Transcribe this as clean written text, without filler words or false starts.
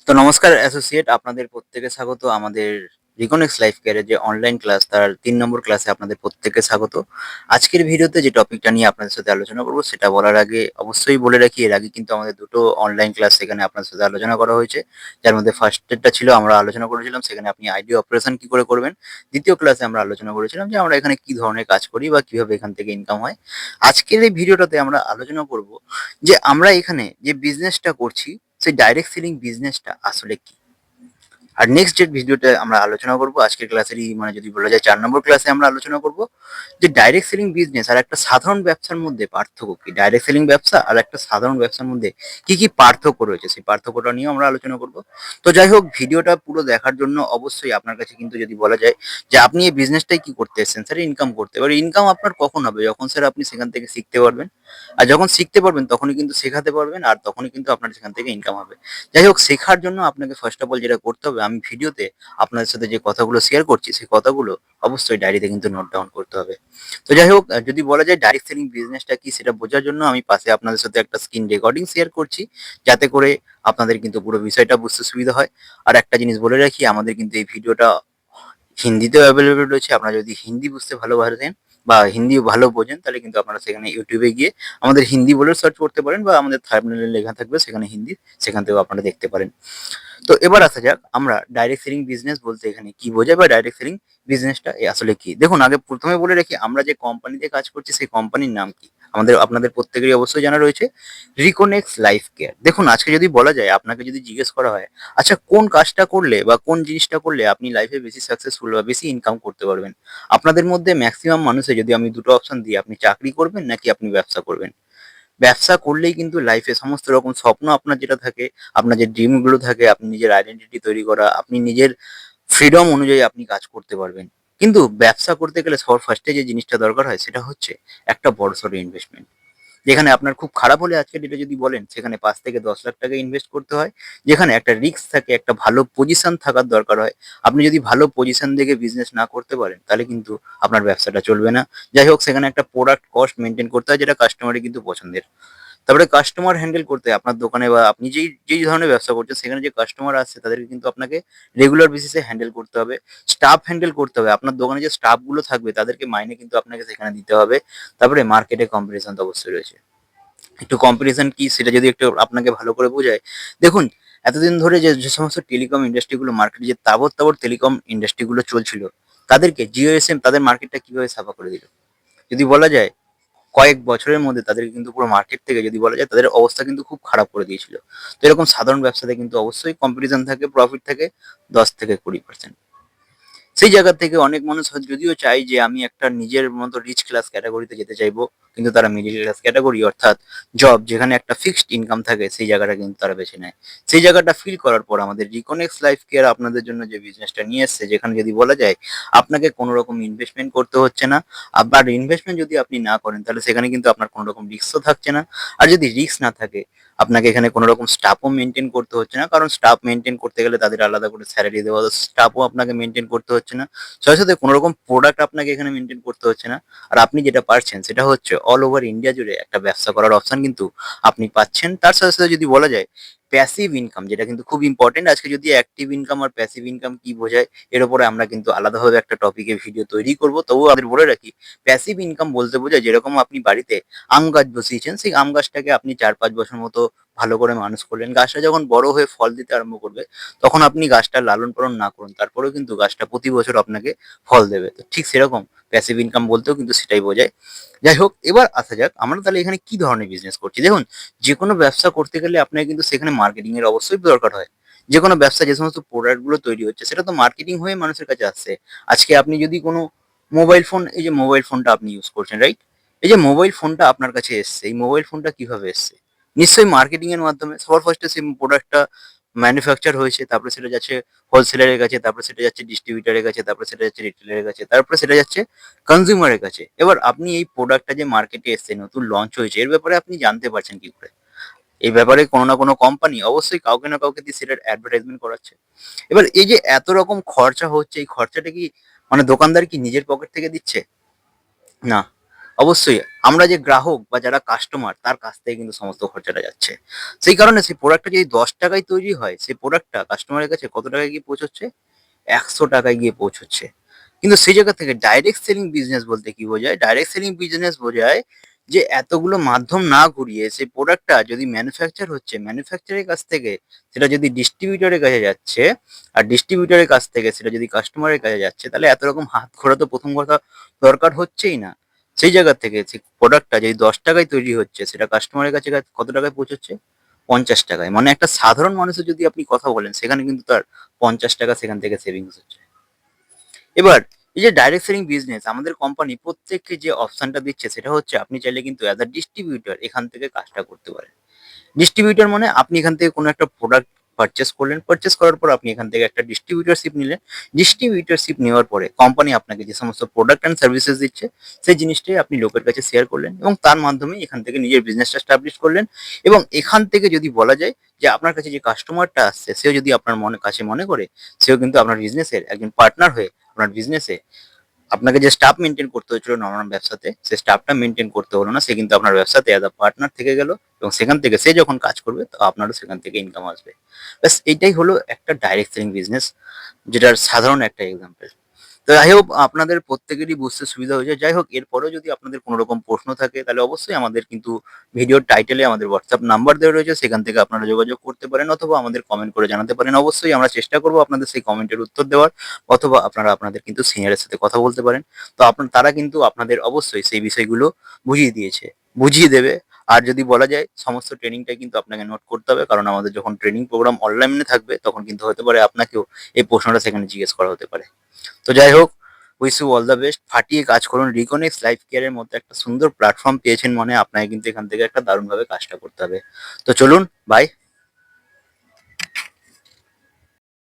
তো নমস্কার অ্যাসোসিয়েট, আপনাদের প্রত্যেকে স্বাগত আমাদের রিকনেক্স লাইফ কেয়ারের যে অনলাইন ক্লাস তার ৩ নম্বর ক্লাসে আপনাদের প্রত্যেককে স্বাগত। আজকের ভিডিওতে যে টপিকটা নিয়ে আপনাদের সাথে আলোচনা করব সেটা বলার আগে অবশ্যই বলে রাখি, এর আগে কিন্তু আমাদের দুটো অনলাইন ক্লাস সেখানে আপনাদের সাথে আলোচনা করা হয়েছে। যার মধ্যে ফার্স্টেরটা ছিল আমরা আলোচনা করেছিলাম সেখানে আপনি আইডি অপারেশন কি করে করবেন। দ্বিতীয় ক্লাসে আমরা আলোচনা করেছিলাম যে আমরা এখানে কি ধরনের কাজ করি বা কিভাবে এখান থেকে ইনকাম হয়। আজকের এই ভিডিওটাতে আমরা আলোচনা করব যে আমরা এখানে যে বিজনেসটা করছি সেই ডাইরেক্ট সেলিং বিজনেসটা আসলে কি। আর নেক্সট যে ভিডিওতে আমরা আলোচনা করব আজকের ক্লাসেরই মানে যদি বলা যায় ৪ নম্বর ক্লাসে আমরা আলোচনা করব যে ডাইরেক্ট সেলিং বিজনেস আর একটা সাধারণ ব্যবসার মধ্যে পার্থক্য কি, ডাইরেক্ট সেলিং ব্যবসা আর একটা সাধারণ ব্যবসার মধ্যে কি কি পার্থক্য রয়েছে সেই পার্থক্যটা নিয়েও আমরা আলোচনা করব। তো যাই হোক, ভিডিওটা পুরো দেখার জন্য অবশ্যই আপনার কাছে কিন্তু যদি বলা যায় যে আপনি এই বিজনেসটাই কি করতে এসেছেন, স্যার ইনকাম করতে, এবার ইনকাম আপনার কখন হবে, যখন স্যার আপনি সেখান থেকে শিখতে পারবেন। আর যখন শিখতে পারবেন তখনই কিন্তু শেখাতে পারবেন, আর তখনই কিন্তু আপনার সেখান থেকে ইনকাম হবে। যাই হোক, শেখার জন্য আপনাকে ফার্স্ট অফ অল যেটা করতে হবে, আমি ভিডিওতে আপনাদের সাথে যে কথাগুলো শেয়ার করছি সেই কথাগুলো অবশ্যই ডায়েরিতে কিন্তু নোট ডাউন করতে হবে। তো যাই হোক, যদি বলা যায় ডাইরেক্ট সেলিং বিজনেসটা কি সেটা বোঝার জন্য আমি পাশে আপনাদের সাথে একটা স্ক্রিন রেকর্ডিং শেয়ার করছি, যাতে করে আপনাদের কিন্তু পুরো বিষয়টা বুঝতে সুবিধা হয়। আর একটা জিনিস বলে রাখি, আমাদের কিন্তু এই ভিডিওটা হিন্দিতেও অ্যাভেলেবেল রয়েছে। আপনারা যদি হিন্দি বুঝতে ভালোবাসেন বা হিন্দি ভালো বোঝেন তাহলে কিন্তু আপনারা সেখানে ইউটিউবে গিয়ে আমাদের হিন্দি বলে সার্চ করতে পারেন, বা আমাদের থাম্বনেইলে লেখা থাকবে সেখানে হিন্দি, সেখান থেকেও আপনারা দেখতে পারেন। তো এবার আসা যাক আমরা ডাইরেক্ট সেলিং বিজনেস বলতে এখানে কি বোঝায় বা ডাইরেক্ট সেলিং বিজনেসটা আসলে কি। দেখুন, আগে প্রথমে বলে রাখি আমরা যে কোম্পানিতে কাজ করছি সেই কোম্পানির নাম কি। আপনাদের প্রত্যেকেরই অবশ্যই জানা রয়েছে রিকোনেক্স লাইফ কেয়ার। দেখুন, আজকে যদি বলা যায়, আপনাকে যদি জিজ্ঞেস করা হয় আচ্ছা কোন কাজটা করলে বা কোন জিনিসটা করলে আপনি লাইফে বেশি সাকসেসফুল বা বেশি ইনকাম করতে পারবেন, আপনাদের মধ্যে ম্যাক্সিমাম মানুষের যদি আমি দুটো অপশন দিই, আপনি চাকরি করবেন নাকি আপনি ব্যবসা করবেন। ব্যবসা করলেই কিন্তু লাইফে সমস্ত রকম স্বপ্ন আপনার যেটা থাকে, আপনার যে ড্রিম গুলো থাকে, আপনি নিজের আইডেন্টিটি তৈরি করা, আপনি নিজের ফ্রিডম অনুযায়ী আপনি কাজ করতে পারবেন। কিন্তু ব্যবসা করতে গেলে সবার ফার্স্টে যে জিনিসটা দরকার হয় সেটা হচ্ছে একটা বড়সড় ইনভেস্টমেন্ট। যেখানে আপনার খুব খারাপ হলে আজকের ডেটে যদি বলেন সেখানে ৫ থেকে ১০ লাখ টাকা ইনভেস্ট করতে হয়। যেখানে একটা রিস্ক থাকে, একটা ভালো পজিশন থাকার দরকার হয়। আপনি যদি ভালো পজিশন দেখে বিজনেস না করতে পারেন তাহলে কিন্তু আপনার ব্যবসাটা চলবে না। যাই হোক, সেখানে একটা প্রোডাক্ট কস্ট মেনটেন করতে হয় যেটা কাস্টমারের কিন্তু পছন্দের। তারপরে কাস্টমার হ্যান্ডেল করতে হয় আপনার দোকানে, বা আপনি যেই যেই ধরনের ব্যবসা করছেন সেখানে যে কাস্টমার আসছে তাদেরকে কিন্তু আপনাকে রেগুলার বেসিসে হ্যান্ডেল করতে হবে। স্টাফ হ্যান্ডেল করতে হবে, আপনার দোকানে যে স্টাফ গুলো থাকবে তাদেরকে মাইনে কিন্তু আপনাকে সেখানে দিতে হবে। তারপরে মার্কেটে কম্পিটিশন তো অবশ্যই রয়েছে। একটু কম্পিটিশন কি সেটা যদি একটু আপনাকে ভালো করে বোঝায়, দেখুন এতদিন ধরে যে যে সমস্ত টেলিকম ইন্ডাস্ট্রিগুলো মার্কেটে যে তাবৎ তাবৎ টেলিকম ইন্ডাস্ট্রিগুলো চলছিল, তাদেরকে জিও এসএম তাদের মার্কেটটা কিভাবে সাফা করে দিল যদি বলা যায়। কয়েক বছরের মধ্যে তাদেরকে কিন্তু পুরো মার্কেট থেকে যদি বলা যায় তাদের অবস্থা কিন্তু খুব খারাপ করে দিয়েছিল। তো এরকম সাধারণ ব্যবসাতে কিন্তু অবশ্যই কম্পিটিশন থাকে, প্রফিট থাকে ১০ থেকে ২০%। সেই জায়গা থেকে অনেক মানুষ যদিও চায় যে আমি একটা নিজের মতো রিচ ক্লাস ক্যাটাগরিতে যেতে চাইবো, কিন্তু তারা মিডিল ক্লাস ক্যাটাগরি অর্থাৎ জব যেখানে একটা ফিক্সড ইনকাম থাকে সেই জায়গাটা কিন্তু তারা বেছে নেয়। সেই জায়গাটা ফিল করার পর আমাদের রিকনেক্স লাইফ কেয়ার আপনাদের জন্য যে বিজনেসটা নিয়ে এসছে, যেখানে যদি বলা যায় আপনাকে কোনো রকম ইনভেস্টমেন্ট করতে হচ্ছে না। আবার ইনভেস্টমেন্ট যদি আপনি না করেন তাহলে সেখানে কিন্তু আপনার কোনো রকম রিস্কও থাকছে না। আর যদি রিস্ক না থাকে, আপনাকে এখানে কোনো রকম স্টাফও মেনটেন করতে হচ্ছে না, কারণ স্টাফ মেনটেন করতে গেলে তাদের আলাদা করে স্যালারি দেওয়া, স্টাফও আপনাকে মেনটেন করতে হচ্ছে না। সাথে সাথে কোনো রকম প্রোডাক্ট আপনাকে এখানে মেনটেন করতে হচ্ছে না। আর আপনি যেটা পারছেন সেটা হচ্ছে অল ওভার ইন্ডিয়া জুড়ে একটা ব্যবসা করার অপশন কিন্তু আপনি পাচ্ছেন। তার সাথে সাথে যদি বলা যায় প্যাসিভ ইনকাম, যেটা কিন্তু খুব ইম্পর্টেন্ট। আজকে যদি অ্যাক্টিভ ইনকাম আর প্যাসিভ ইনকাম কি বোঝায় এর উপরে আমরা কিন্তু আলাদাভাবে একটা টপিকে ভিডিও তৈরি করব। তবুও আমাদের বলে রাখি, প্যাসিভ ইনকাম বলতে বোঝায় যেরকম আপনি বাড়িতে আম গাছ বসিয়েছেন, সেই আম গাছটাকে আপনি ৪-৫ বছর মতো ভালো করে মানুষ করলেন। গাছটা যখন বড় হয়ে ফল দিতে আরম্ভ করবে তখন আপনি গাছটার লালন পালন না করুন, তারপরেও কিন্তু গাছটা প্রতি বছর আপনাকে ফল দেবে। তো ঠিক সেরকম প্যাসিভ ইনকাম বলতেও কিন্তু সেটাই বোঝায়। যাই হোক, এবার আসা যাক আমরা তাহলে এখানে কি ধরনের বিজনেস করছি। দেখুন, যে কোনো ব্যবসা করতে গেলে আপনার কিন্তু সেখানে মার্কেটিং এর অবশ্যই দরকার হয়। যে কোনো ব্যবসা যে সমস্ত প্রোডাক্ট গুলো তৈরি হচ্ছে সেটা তো মার্কেটিং হয়ে মানুষের কাছে আসছে। আজকে আপনি যদি কোনো মোবাইল ফোন, এই যে মোবাইল ফোনটা আপনি ইউজ করছেন, রাইট, এই যে মোবাইল ফোনটা আপনার কাছে এসছে, এই মোবাইল ফোনটা কিভাবে এসছে, নিশ্চয়ই মার্কেটিং এর মাধ্যমে। সবার ফার্স্টে সেই প্রোডাক্টটা ম্যানুফ্যাকচার হয়েছে, তারপরে সেটা যাচ্ছে হোলসেলারের কাছে, তারপরে সেটা যাচ্ছে ডিস্ট্রিবিউটারের কাছে, তারপরে সেটা যাচ্ছে রিটেলারের কাছে, তারপরে সেটা যাচ্ছে কনজিউমারের কাছে। এবার আপনি এই প্রোডাক্টটা যে মার্কেটে এসছে, নতুন লঞ্চ হয়েছে, এর ব্যাপারে আপনি জানতে পারছেন কি করে। এই ব্যাপারে কোনো না কোনো কোম্পানি অবশ্যই কাউকে না কাউকে দিয়ে সেটার অ্যাডভার্টাইজমেন্ট করাচ্ছে। এবার এই যে এত রকম খরচা হচ্ছে, এই খরচাটা কি মানে দোকানদার কি নিজের পকেট থেকে দিচ্ছে? না, অবশ্যই আমরা যে গ্রাহক বা যারা কাস্টমার তার কাছ থেকে কিন্তু সমস্ত খরচাটা যাচ্ছে। সেই কারণে সেই প্রোডাক্টটা যদি ৳১০ য় তৈরি হয়, সেই প্রোডাক্টটা কাস্টমারের কাছে কত টাকায় গিয়ে পৌঁছচ্ছে? ৳১০০ য় গিয়ে পৌঁছচ্ছে। কিন্তু সেই জায়গা থেকে ডাইরেক্ট সেলিং বিজনেস বলতে কি বোঝায়? ডাইরেক্ট সেলিং বিজনেস বোঝায় যে এতগুলো মাধ্যম না ঘুরিয়ে সেই প্রোডাক্টটা যদি ম্যানুফ্যাকচার হচ্ছে, ম্যানুফ্যাকচারের কাছ থেকে সেটা যদি ডিস্ট্রিবিউটরের কাছে যাচ্ছে, আর ডিস্ট্রিবিউটরের কাছ থেকে সেটা যদি কাস্টমারের কাছে যাচ্ছে, তাহলে এত রকম হাত খোঁড়া তো প্রথম কথা দরকার হচ্ছেই না। সেই জায়গা থেকে সেই প্রোডাক্টটা যদি ৳১০ য় তৈরি হচ্ছে, সেটা কাস্টমারের কাছে কত টাকায় পৌঁছচ্ছে? ৳৫০ য়। মানে একটা সাধারণ মানুষের যদি আপনি কথা বলেন, সেখানে কিন্তু তার ৳৫০ সেখান থেকে সেভিংস হচ্ছে। এবার এই যে ডাইরেক্ট সেলিং বিজনেস আমাদের কোম্পানি প্রত্যেককে যে অপশনটা দিচ্ছে সেটা হচ্ছে আপনি চাইলে কিন্তু অ্যাজ আ ডিস্ট্রিবিউটর এখান থেকে কাজটা করতে পারেন। ডিস্ট্রিবিউটর মানে আপনি এখান থেকে কোনো একটা প্রোডাক্ট পারচেস করলেন, পারচেস করার পর আপনি এখান থেকে একটা ডিস্ট্রিবিউটরশিপ নিলেন। ডিস্ট্রিবিউটরশিপ নেওয়ার পরে কোম্পানি আপনাকে যে সমস্ত প্রোডাক্ট অ্যান্ড সার্ভিসেস দিচ্ছে সেই জিনিসটাই আপনি লোকের কাছে শেয়ার করলেন এবং তার মাধ্যমে এখান থেকে নিজের বিজনেসটা এস্টাবলিশ করলেন এবং এখান থেকে যদি বলা যায় যে আপনার কাছে যে কাস্টমারটা আসছে সেও যদি আপনার কাছে মনে করে সেও কিন্তু আপনার বিজনেসের একজন পার্টনার হয়ে আপনার বিজনেসে আপনাকে যে স্টাফ মেনটেন করতে হয়েছিল নরমাল ব্যবসাতে, সেই স্টাফটা মেনটেন করতে হলো না। সে কিন্তু আপনার ব্যবসাতে অ্যাজ আ পার্টনার থেকে গেল এবং সেখান থেকে সে যখন কাজ করবে তো আপনারও সেখান থেকে ইনকাম আসবে। ব্যাস এইটাই হলো একটা ডাইরেক্ট সেলিং বিজনেস যেটার সাধারণ একটা এক্সাম্পল। তো যাই হোক আপনাদের প্রত্যেকেরই বুঝতে সুবিধা হয়েছে। যাই হোক এরপরেও যদি আপনাদের কোনো রকম প্রশ্ন থাকে তাহলে অবশ্যই আমাদের কিন্তু ভিডিওর টাইটেলে আমাদের হোয়াটসঅ্যাপ নাম্বার দেওয়া রয়েছে। সেখান থেকে আপনারা যোগাযোগ করতে পারেন অথবা আমাদের কমেন্ট করে জানাতে পারেন। অবশ্যই আমরা চেষ্টা করব আপনাদের সেই কমেন্টের উত্তর দেওয়ার অথবা আপনারা আপনাদের কিন্তু সিনিয়রের সাথে কথা বলতে পারেন। তো তারা কিন্তু আপনাদের অবশ্যই সেই বিষয়গুলো বুঝিয়ে দিয়েছে, বুঝিয়ে দেবে। আর যদি বলা যায় সমস্ত ট্রেনিংটাই কিন্তু আপনাকে নোট করতে হবে। কারণ আমাদের যখন ট্রেনিং প্রোগ্রাম অনলাইনে থাকবে তখন কিন্তু হতে পারে আপনাকেও এই প্রশ্নটা সেখানে জিজ্ঞেস করা হতে পারে। তো যাই হোক wish you all the best. ফাটিয়ে কাজ করুন। রিকনেক্স লাইফ কেয়ারের মতো একটা সুন্দর প্ল্যাটফর্ম পেয়েছেন মানে আপনাকে কিন্তু এখান থেকে একটা দারুণভাবে কাজটা করতে হবে। তো চলুন, বাই।